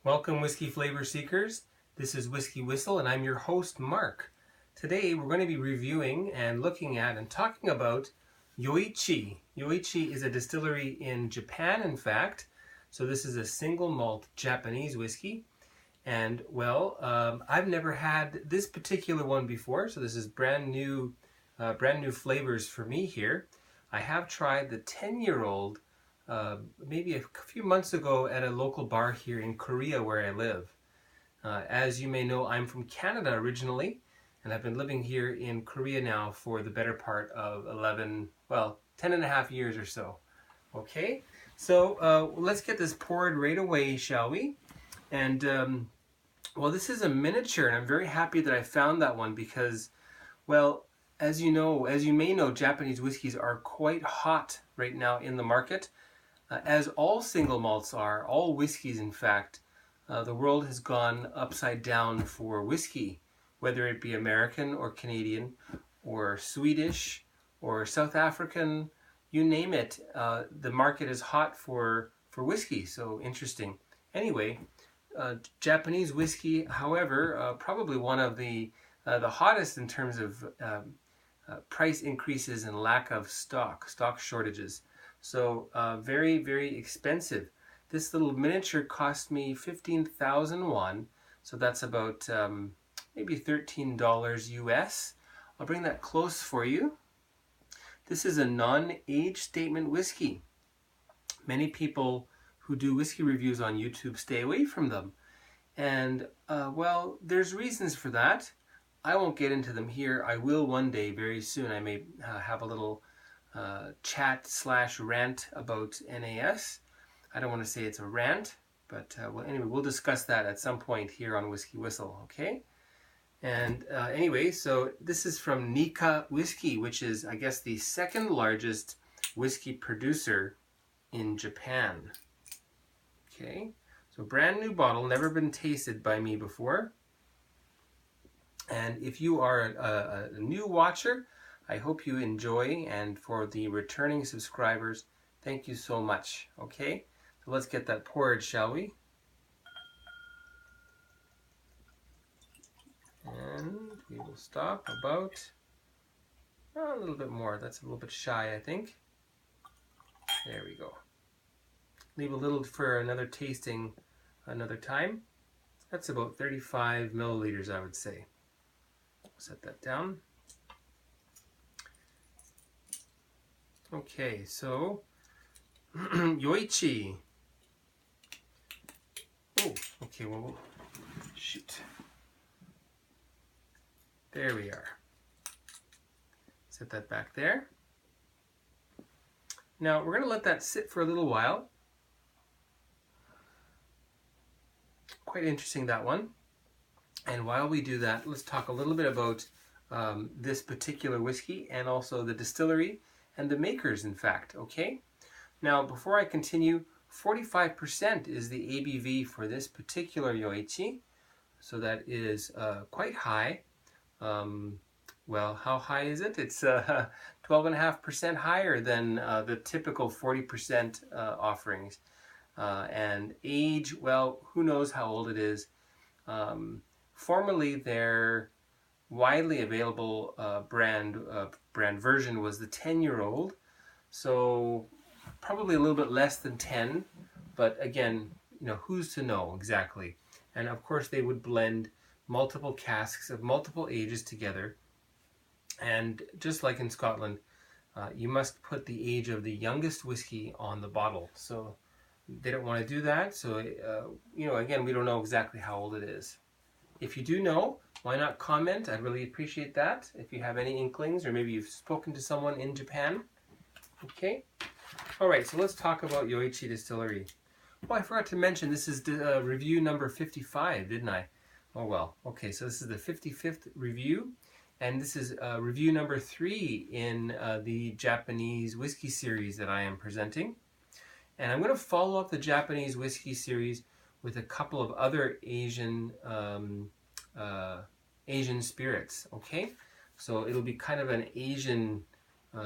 Welcome, whiskey flavor seekers. This is WhiskyWhistle and I'm your host, Mark. Today we're going to be reviewing and looking at and talking about Yoichi. Yoichi is a distillery in Japan, in fact. So this is a single malt Japanese whiskey. And well, I've never had this particular one before, so this is brand new flavors for me here. I have tried the 10-year-old maybe a few months ago at a local bar here in Korea where I live. As you may know, I'm from Canada originally, and I've been living here in Korea now for the better part of 10 and a half years or so. Okay, so let's get this poured right away, shall we? And well, this is a miniature, and I'm very happy that I found that one because, well, as you may know, Japanese whiskeys are quite hot right now in the market. As all single malts are, all whiskeys in fact, the world has gone upside down for whiskey, whether it be American or Canadian or Swedish or South African, you name it. The market is hot for whiskey, so interesting. Anyway, Japanese whiskey, however, probably one of the hottest in terms of price increases and lack of stock shortages. So very, very expensive. This little miniature cost me 15,000 won, so that's about maybe $13 US. I'll bring that close for you. This is a non-age statement whiskey. Many people who do whiskey reviews on YouTube stay away from them. And well, there's reasons for that. I won't get into them here. I will one day, very soon. I may have a little chat/rant about NAS. I don't want to say it's a rant, but well, anyway, we'll discuss that at some point here on WhiskyWhistle, okay? And anyway, so this is from Nikka Whisky, which is, I guess, the second largest whiskey producer in Japan. Okay, so brand new bottle, never been tasted by me before. And if you are a new watcher, I hope you enjoy, and for the returning subscribers, thank you so much. Okay, so let's get that poured, shall we? And we will stop about a little bit more. That's a little bit shy, I think. There we go. Leave a little for another tasting another time. That's about 35 milliliters, I would say. Set that down. Okay, so Yoichi. Oh, okay, well, shoot. There we are. Set that back there. Now, we're going to let that sit for a little while. Quite interesting, that one. And while we do that, let's talk a little bit about this particular whiskey and also the distillery and the makers, in fact, okay? Now, before I continue, 45% is the ABV for this particular Yoichi, so that is quite high. Well, how high is it? It's 12.5% higher than the typical 40% offerings. And age, well, who knows how old it is. Formerly, their widely available brand version was the 10-year-old, so probably a little bit less than 10, but again, who's to know exactly? And of course, they would blend multiple casks of multiple ages together, and just like in Scotland, you must put the age of the youngest whiskey on the bottle. So they don't want to do that. So again, we don't know exactly how old it is. If you do know, why not comment? I'd really appreciate that. If you have any inklings, or maybe you've spoken to someone in Japan. Okay. All right, so let's talk about Yoichi Distillery. Oh, I forgot to mention, this is review number 55, didn't I? Oh well. Okay, so this is the 55th review, and this is review number 3 in the Japanese whiskey series that I am presenting. And I'm going to follow up the Japanese whiskey series with a couple of other Asian spirits, okay? So it'll be kind of an Asian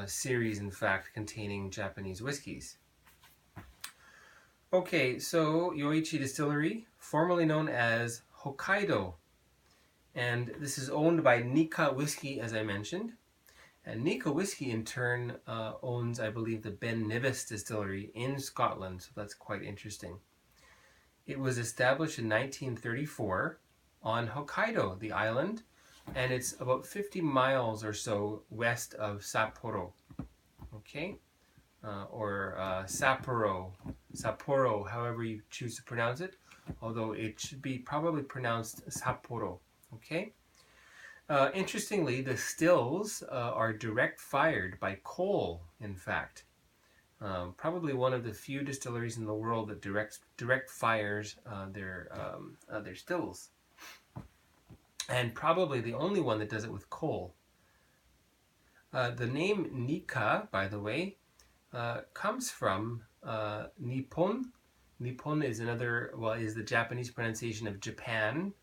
series, in fact, containing Japanese whiskeys. Okay, so Yoichi Distillery, formerly known as Hokkaido, and this is owned by Nikka Whisky, as I mentioned. And Nikka Whisky, in turn, owns, I believe, the Ben Nevis Distillery in Scotland, so that's quite interesting. It was established in 1934 on Hokkaido, the island, and it's about 50 miles or so west of Sapporo. Okay, or Sapporo, however you choose to pronounce it, although it should be probably pronounced Sapporo. Okay. Interestingly, the stills are direct fired by coal, in fact. Probably one of the few distilleries in the world that direct fires their stills, and probably the only one that does it with coal. The name Nikka, by the way, comes from Nippon. Nippon is is the Japanese pronunciation of Japan.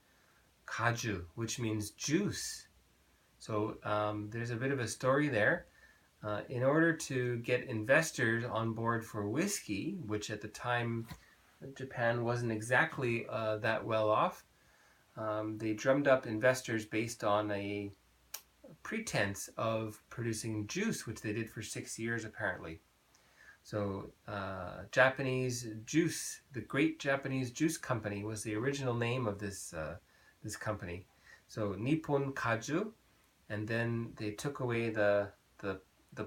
Kaju, which means juice. So there's a bit of a story there. In order to get investors on board for whiskey, which at the time Japan wasn't exactly that well off, they drummed up investors based on a pretense of producing juice, which they did for 6 years apparently. So Japanese Juice, the Great Japanese Juice Company, was the original name of this company. So Nippon Kaju, and then they took away the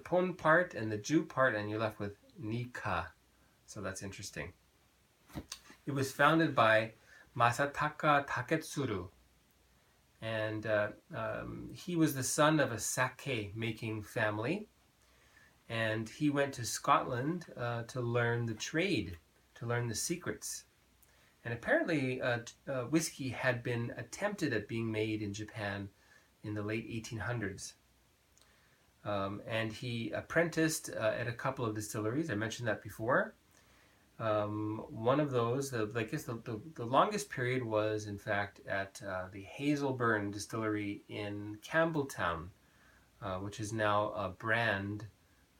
pon part and the ju part, and you're left with Nikka. So that's interesting. It was founded by Masataka Taketsuru, and he was the son of a sake making family, and he went to Scotland to learn the trade, to learn the secrets. And apparently whiskey had been attempted at being made in Japan in the late 1800s. And he apprenticed at a couple of distilleries. I mentioned that before. One of those, I guess the longest period was in fact at the Hazelburn Distillery in Campbelltown, which is now a brand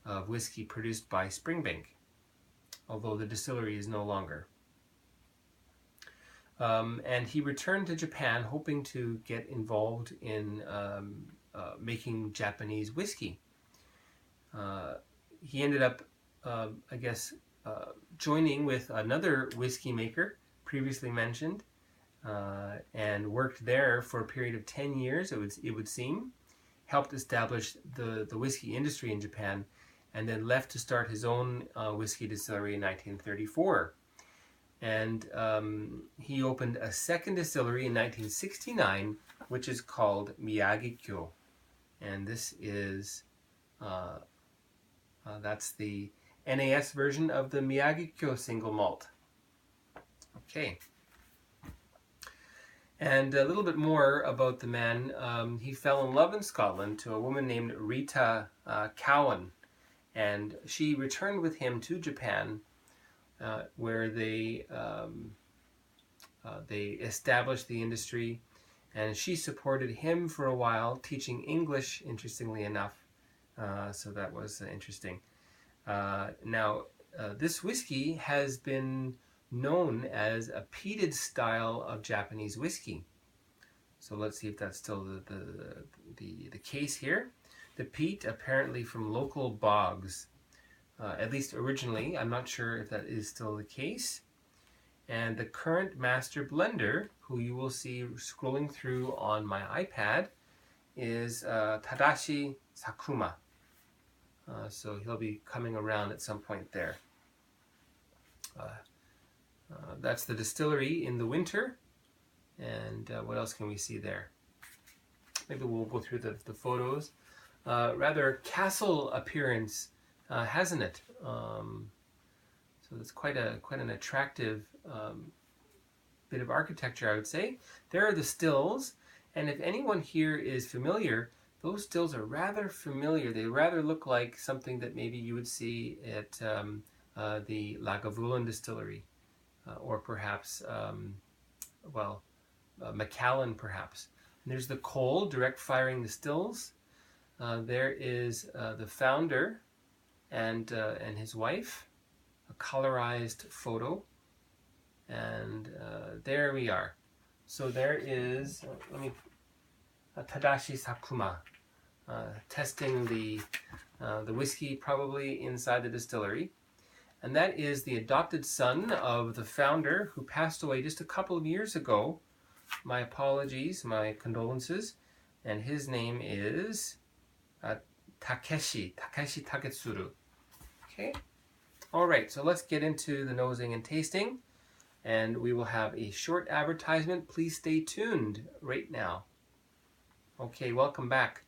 of whiskey produced by Springbank, although the distillery is no longer. And he returned to Japan hoping to get involved in making Japanese whiskey. He ended up, joining with another whiskey maker previously mentioned, and worked there for a period of 10 years, it would seem, helped establish the whiskey industry in Japan, and then left to start his own whiskey distillery in 1934. And he opened a second distillery in 1969, which is called Miyagikyo. And this is, that's the NAS version of the Miyagikyo single malt. Okay. And a little bit more about the man. He fell in love in Scotland to a woman named Rita Cowan. And she returned with him to Japan, where they established the industry, and she supported him for a while, teaching English, interestingly enough. So that was interesting. Now, this whiskey has been known as a peated style of Japanese whiskey. So let's see if that's still the case here. The peat, apparently from local bogs. At least originally. I'm not sure if that is still the case. And the current master blender, who you will see scrolling through on my iPad, is Tadashi Sakuma. So he'll be coming around at some point there. That's the distillery in the winter. And what else can we see there? Maybe we'll go through the photos. Rather castle appearance, hasn't it? So it's quite an attractive bit of architecture, I would say. There are the stills, and if anyone here is familiar, those stills are rather familiar. They rather look like something that maybe you would see at the Lagavulin distillery, or perhaps, Macallan perhaps. And there's the coal direct firing the stills. There is the founder and his wife, a colorized photo. And there we are. So there is, let me, Tadashi Sakuma, testing the whiskey probably inside the distillery. And that is the adopted son of the founder who passed away just a couple of years ago. My apologies, my condolences. And his name is Takeshi Taketsuru. Okay. All right, so let's get into the nosing and tasting. And we will have a short advertisement. Please stay tuned right now. Okay, welcome back.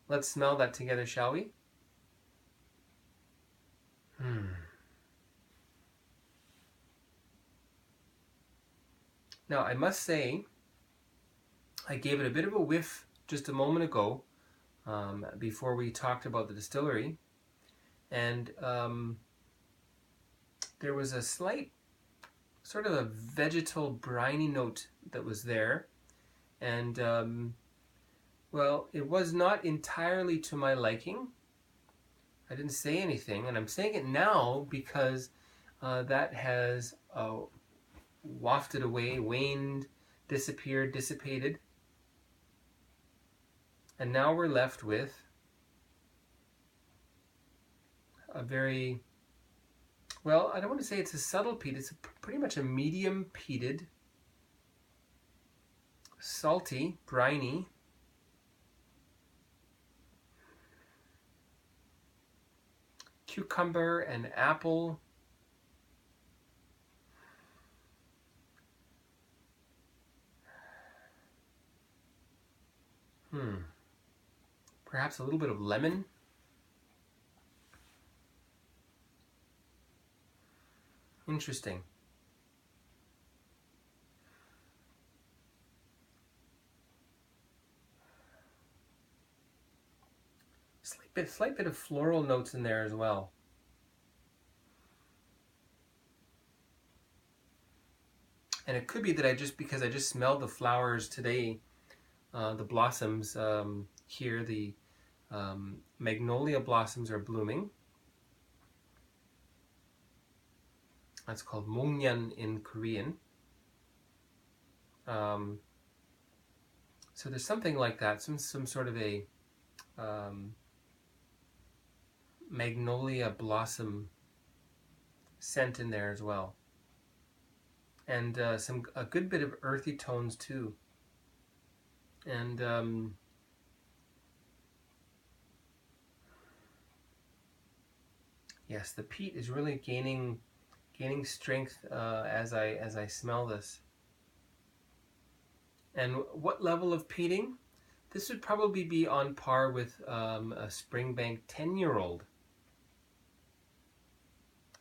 Let's smell that together, shall we? Now, I must say, I gave it a bit of a whiff just a moment ago before we talked about the distillery. And there was a slight sort of a vegetal briny note that was there. And, well, it was not entirely to my liking. I didn't say anything, and I'm saying it now because that has wafted away, waned, disappeared, dissipated. And now we're left with a very, well, I don't want to say it's a subtle peat. It's pretty much a medium peated, salty, briny, cucumber and apple. Perhaps a little bit of lemon. Interesting. Slight bit of floral notes in there as well. And it could be that because I just smelled the flowers today, the blossoms here, the magnolia blossoms are blooming. That's called mongnyan in Korean. So there's something like that, some sort of a magnolia blossom scent in there as well. And a good bit of earthy tones too. And yes, the peat is really gaining strength as I smell this. And what level of peating? This would probably be on par with a Springbank 10-year-old.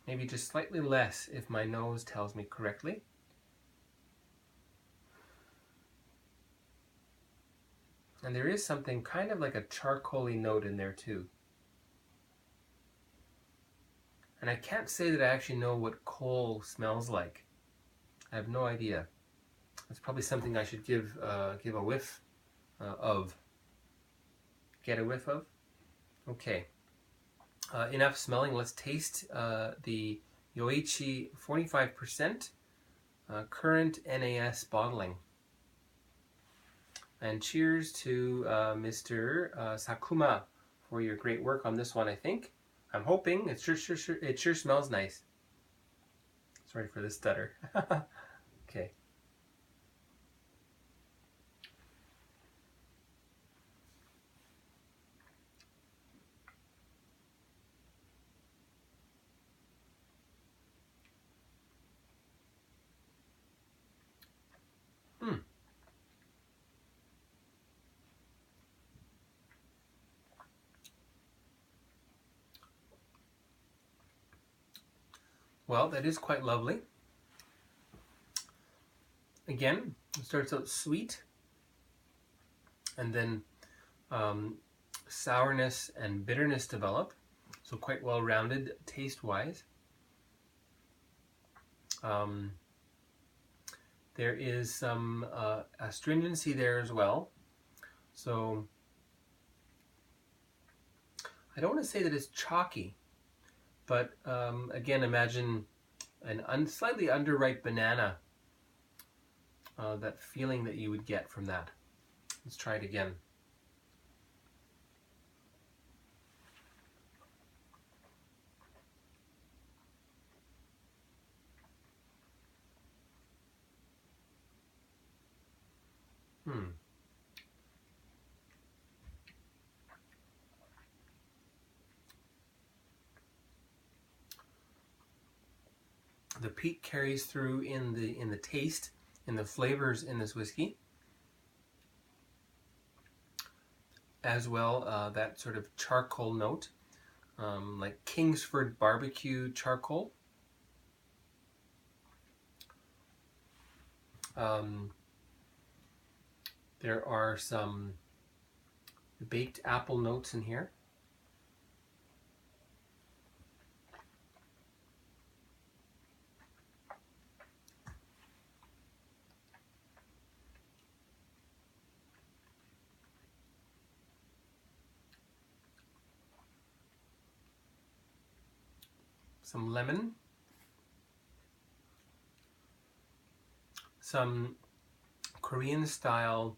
Maybe just slightly less if my nose tells me correctly. And there is something kind of like a charcoaly note in there too. And I can't say that I actually know what coal smells like. I have no idea. It's probably something I should give a whiff of. Get a whiff of? Okay. Enough smelling. Let's taste the Yoichi 45% current NAS bottling. And cheers to Mr. Sakuma for your great work on this one, I think. I'm hoping. It sure smells nice. Sorry for the stutter. Okay. Well, that is quite lovely. Again, it starts out sweet, and then sourness and bitterness develop, so quite well rounded taste-wise. There is some astringency there as well, so I don't want to say that it's chalky, but again, imagine slightly underripe banana. That feeling that you would get from that. Let's try it again. The peat carries through in the taste, in the flavors in this whiskey, as well that sort of charcoal note, like Kingsford barbecue charcoal. There are some baked apple notes in here. Some lemon, some Korean style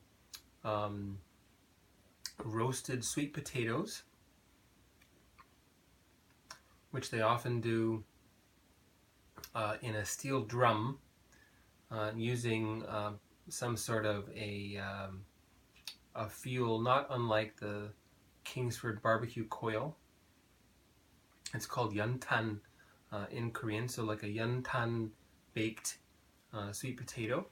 roasted sweet potatoes, which they often do in a steel drum using some sort of a fuel not unlike the Kingsford barbecue coil. It's called yuntan in Korean, so like a yuntan baked sweet potato.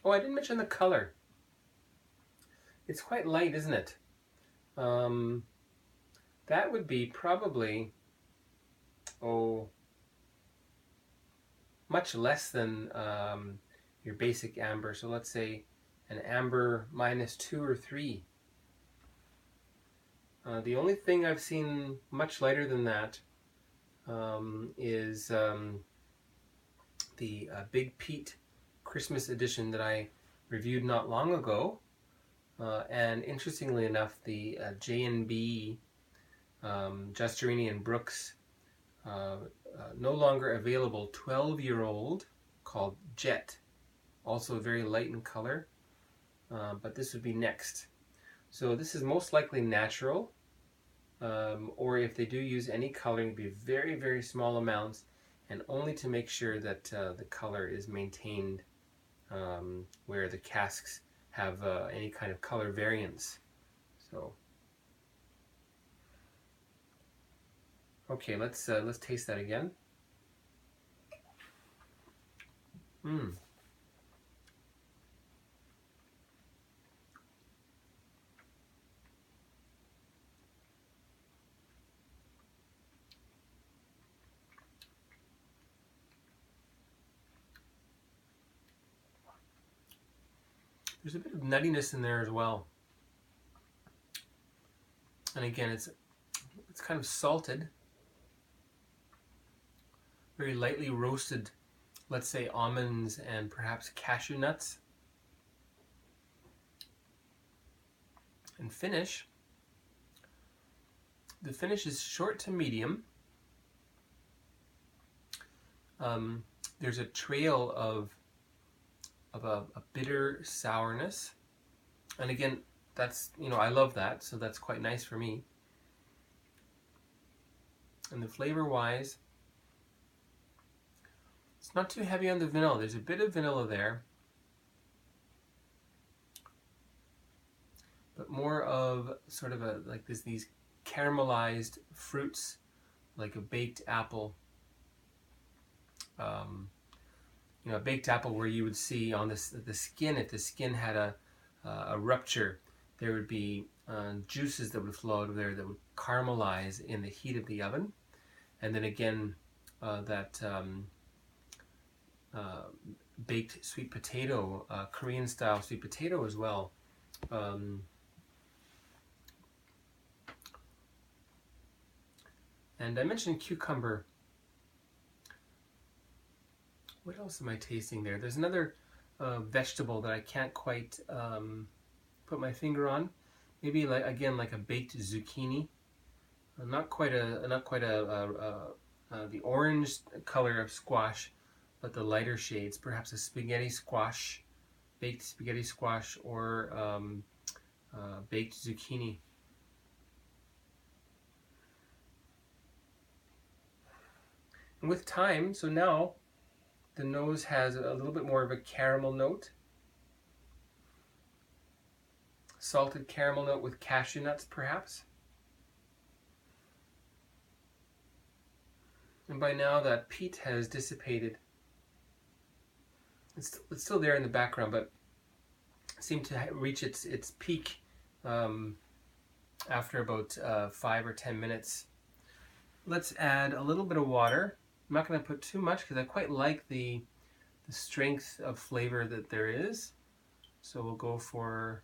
Oh, I didn't mention the color. It's quite light, isn't it? That would be probably, much less than your basic amber. So let's say an amber -2 or 3. The only thing I've seen much lighter than that is the Big Pete Christmas edition that I reviewed not long ago. And interestingly enough, the J&B, Justerini and Brooks, no longer available 12-year-old called Jet, also very light in color, but this would be next. So this is most likely natural, or if they do use any coloring, it'd be very, very small amounts, and only to make sure that the color is maintained where the casks have any kind of color variance. So, okay, let's taste that again. There's a bit of nuttiness in there as well. And again, it's kind of salted, very lightly roasted, let's say almonds and perhaps cashew nuts. And finish, the finish is short to medium. There's a trail of a bitter sourness, and again, that's, I love that, so that's quite nice for me. And the flavor wise, it's not too heavy on the vanilla. There's a bit of vanilla there, but more of sort of these caramelized fruits, like a baked apple. A baked apple where you would see on the skin, if the skin had a rupture, there would be juices that would flow out of there that would caramelize in the heat of the oven. And then again, that baked sweet potato, Korean style sweet potato as well. And I mentioned cucumber. What else am I tasting there? There's another vegetable that I can't quite put my finger on. Maybe like a baked zucchini. The orange color of squash, but the lighter shades, perhaps a spaghetti squash, baked spaghetti squash, or baked zucchini. And with time, so now the nose has a little bit more of a caramel note, salted caramel note with cashew nuts perhaps. And by now that peat has dissipated. It's still there in the background, but seemed to reach its peak after about 5 or 10 minutes. Let's add a little bit of water. I'm not going to put too much because I quite like the strength of flavor that there is. So we'll go for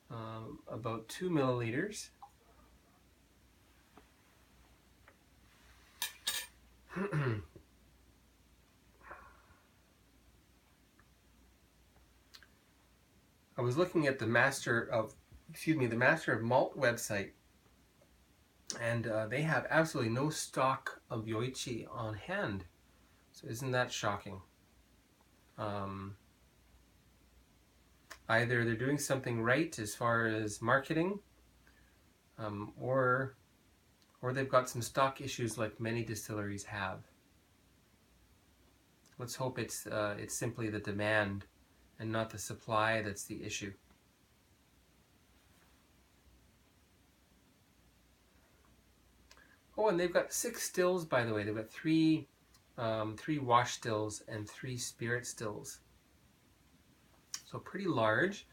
about 2 milliliters. I was looking at the Master of Malt website, and they have absolutely no stock of Yoichi on hand. So isn't that shocking? Either they're doing something right as far as marketing, or they've got some stock issues like many distilleries have. Let's hope it's simply the demand and not the supply that's the issue. Oh, and they've got 6 stills, by the way. They've got 3 wash stills and 3 spirit stills. So pretty large.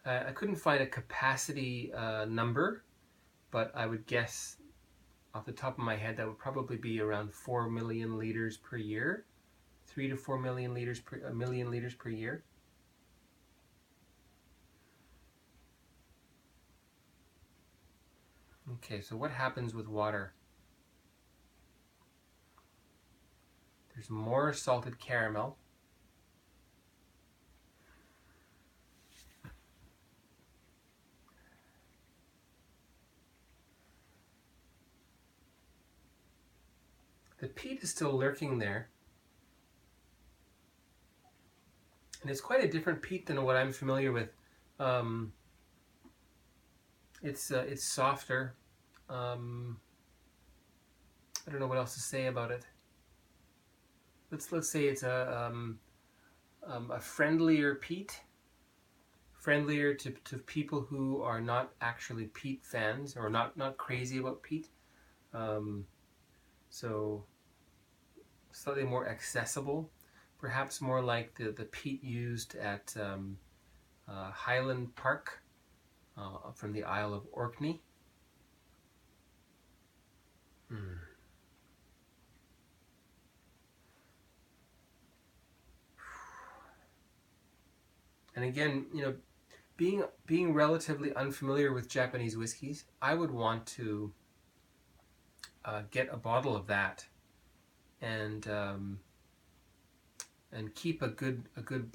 I couldn't find a capacity number, but I would guess off the top of my head that would probably be around 4 million liters per year. 3 to 4 million liters per year. Okay, so what happens with water? There's more salted caramel. The peat is still lurking there. And it's quite a different peat than what I'm familiar with. It's softer. I don't know what else to say about it. Let's say it's a friendlier peat, friendlier to people who are not actually peat fans or not crazy about peat. So slightly more accessible, perhaps more like the peat used at Highland Park from the Isle of Orkney. And again, you know, being relatively unfamiliar with Japanese whiskeys, I would want to get a bottle of that and keep a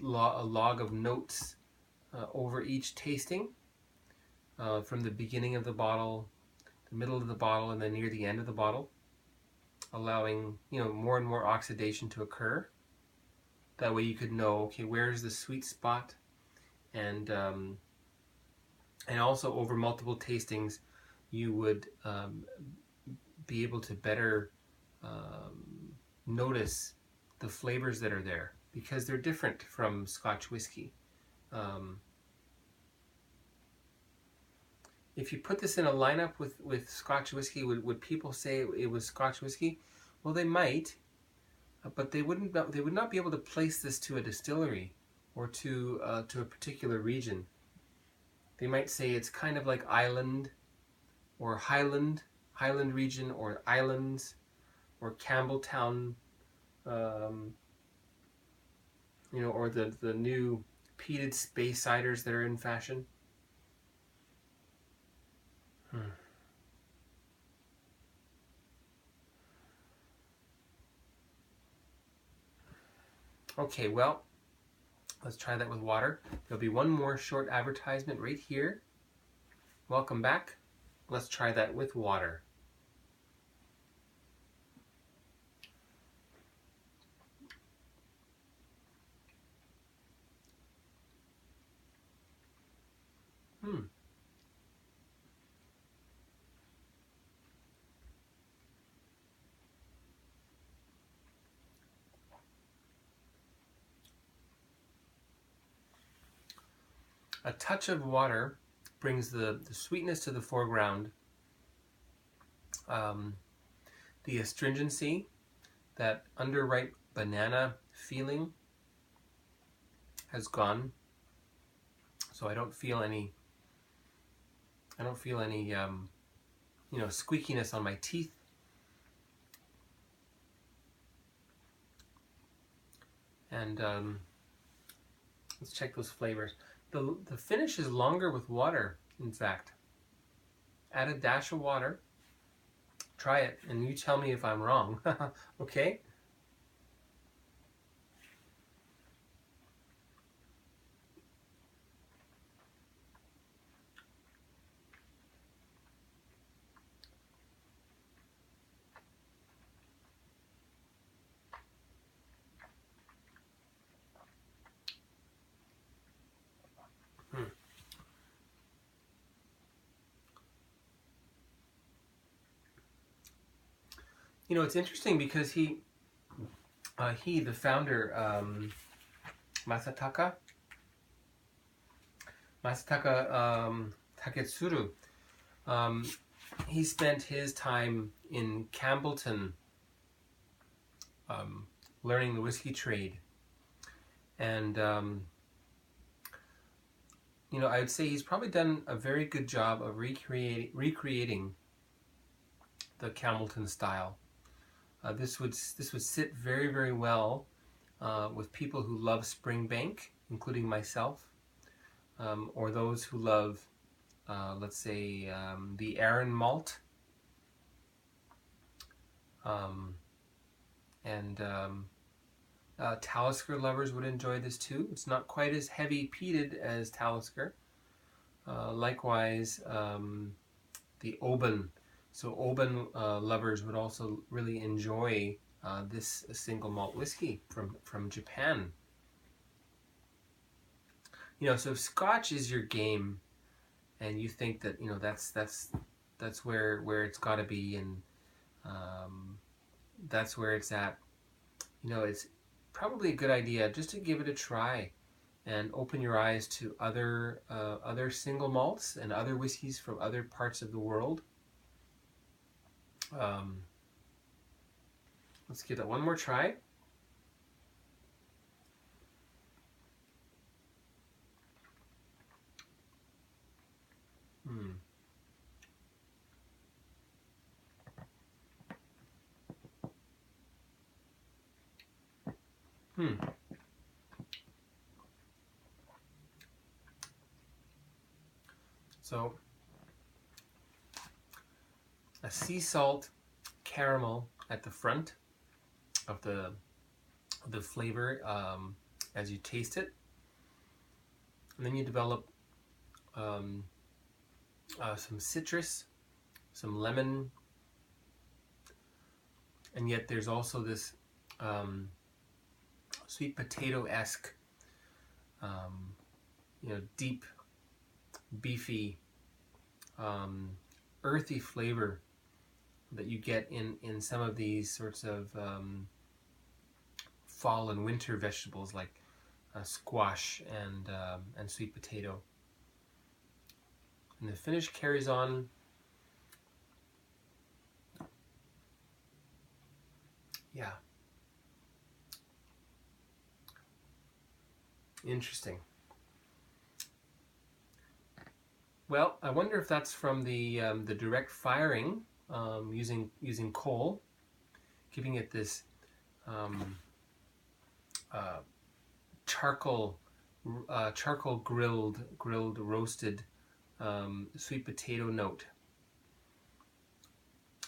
log of notes over each tasting, from the beginning of the bottle, the middle of the bottle, and then near the end of the bottle, allowing, you know, more and more oxidation to occur. That way you could know, okay, where's the sweet spot, and also over multiple tastings, you would be able to better notice the flavors that are there, because they're different from Scotch whiskey. If you put this in a lineup with Scotch whiskey, would people say it was Scotch whiskey? Well, they might, but they would not be able to place this to a distillery or to a particular region. They might say it's kind of like Island or Highland region, or Islands, or Campbelltown, you know, or the new peated space ciders that are in fashion. Okay, well, let's try that with water. There'll be one more short advertisement right here. Welcome back. Let's try that with water. A touch of water brings the sweetness to the foreground. The astringency, that underripe banana feeling has gone. So I don't feel any squeakiness on my teeth. And let's check those flavors. The finish is longer with water, in fact. Add a dash of water. Try it, and you tell me if I'm wrong. Okay? You know, it's interesting because he, the founder, Masataka Taketsuru, he spent his time in Campbellton learning the whiskey trade. And, you know, I would say he's probably done a very good job of recreating the Campbellton style. This would sit very, very well with people who love Springbank, including myself, or those who love, let's say, the Arran Malt, and Talisker lovers would enjoy this too. It's not quite as heavy peated as Talisker. Likewise, the Oban. So Oban lovers would also really enjoy this single malt whiskey from Japan. You know, so if Scotch is your game, and you think that, you know, that's where it's got to be, and that's where it's at, you know, it's probably a good idea just to give it a try and open your eyes to other single malts and other whiskeys from other parts of the world. Let's give that one more try. So, a sea salt caramel at the front of the flavor as you taste it, and then you develop some citrus, some lemon, and yet there's also this sweet potato-esque, you know, deep, beefy, earthy flavor that you get in some of these sorts of fall and winter vegetables like squash and sweet potato. And the finish carries on. Yeah. Interesting. Well, I wonder if that's from the direct firing using coal, giving it this charcoal grilled roasted sweet potato note.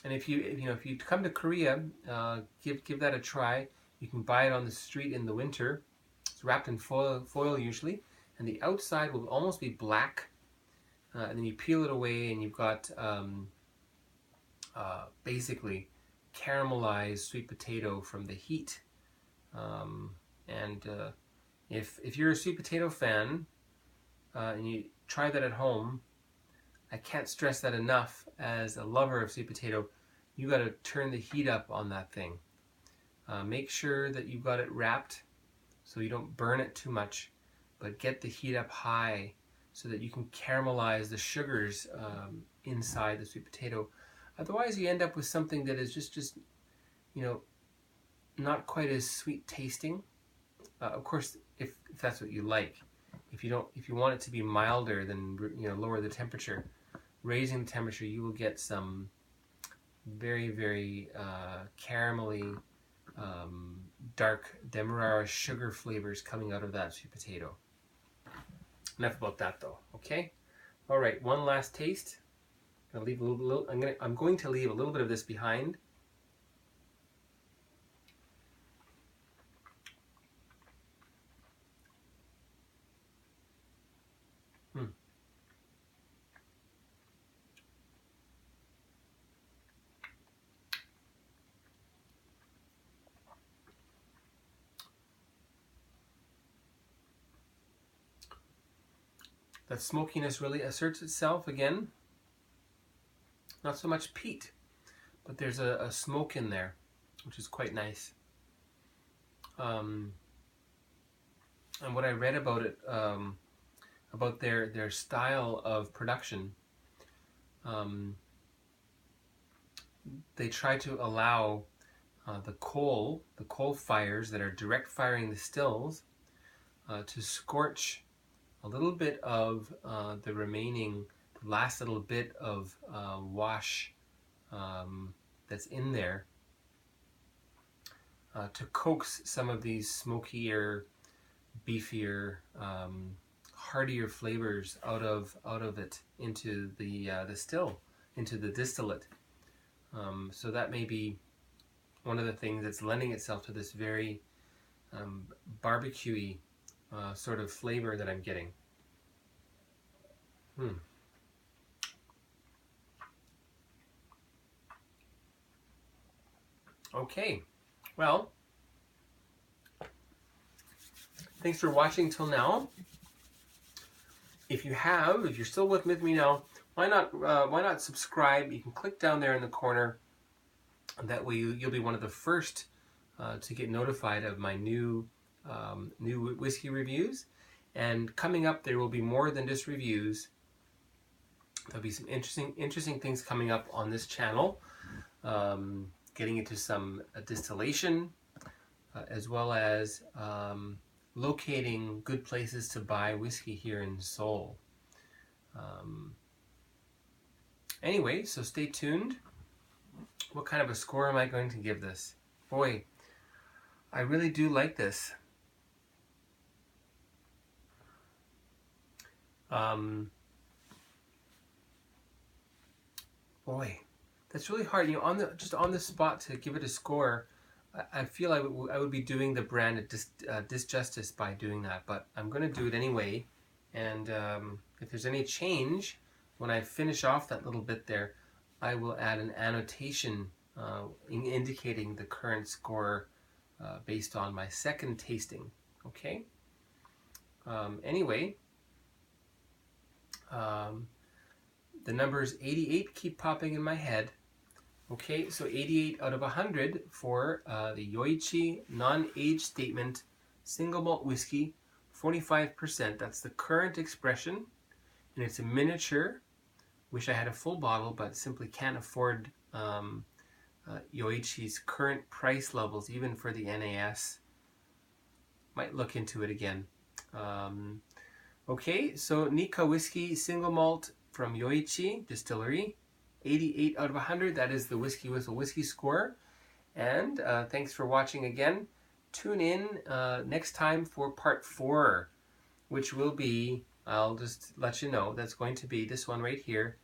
And if you come to Korea, give that a try. You can buy it on the street in the winter. It's wrapped in foil usually, and the outside will almost be black. And then you peel it away, and you've got basically caramelized sweet potato from the heat. If you're a sweet potato fan and you try that at home, I can't stress that enough. As a lover of sweet potato, you got to turn the heat up on that thing. Make sure that you've got it wrapped so you don't burn it too much, but get the heat up high so that you can caramelize the sugars inside the sweet potato. Otherwise, you end up with something that is just you know, not quite as sweet tasting. Of course, if that's what you like. If you want it to be milder, then lower the temperature. Raising the temperature, you will get some very caramelly, dark demerara sugar flavors coming out of that sweet potato. Enough about that though. Okay. All right. One last taste. I'm going to leave a little bit of this behind. That smokiness really asserts itself again. Not so much peat, but there's a smoke in there, which is quite nice. And what I read about it, about their style of production, they try to allow the coal fires that are direct firing the stills to scorch a little bit of the last little bit of wash that's in there to coax some of these smokier, beefier, heartier flavors out of it into the still, into the distillate. So that may be one of the things that's lending itself to this very barbecue-y sort of flavor that I'm getting. Okay, well, thanks for watching till now. If you're still with me now, why not subscribe? You can click down there in the corner. That way you'll be one of the first to get notified of my new whiskey reviews. And coming up, there will be more than just reviews. There'll be some interesting things coming up on this channel, getting into some distillation, as well as locating good places to buy whiskey here in Seoul. Anyway, so stay tuned. What kind of a score am I going to give this? Boy, I really do like this. Boy, that's really hard. Just on the spot to give it a score. I feel I would be doing the brand a disjustice by doing that, but I'm going to do it anyway. And if there's any change when I finish off that little bit there, I will add an annotation indicating the current score based on my second tasting. Okay. Anyway. The numbers 88 keep popping in my head. Okay, so 88 out of 100 for the Yoichi non-age statement single malt whiskey, 45%. That's the current expression, and it's a miniature. Wish I had a full bottle, but simply can't afford Yoichi's current price levels, even for the NAS. Might look into it again. Okay, so Nikka Whisky single malt from Yoichi Distillery, 88 out of 100. That is the WhiskyWhistle whiskey score. And thanks for watching again. Tune in next time for part 4, which will be, I'll just let you know, that's going to be this one right here,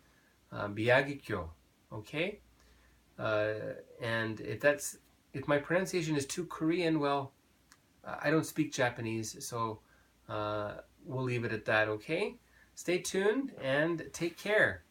Miyagikyo. Okay? And if my pronunciation is too Korean, well, I don't speak Japanese, so we'll leave it at that, okay? Stay tuned and take care.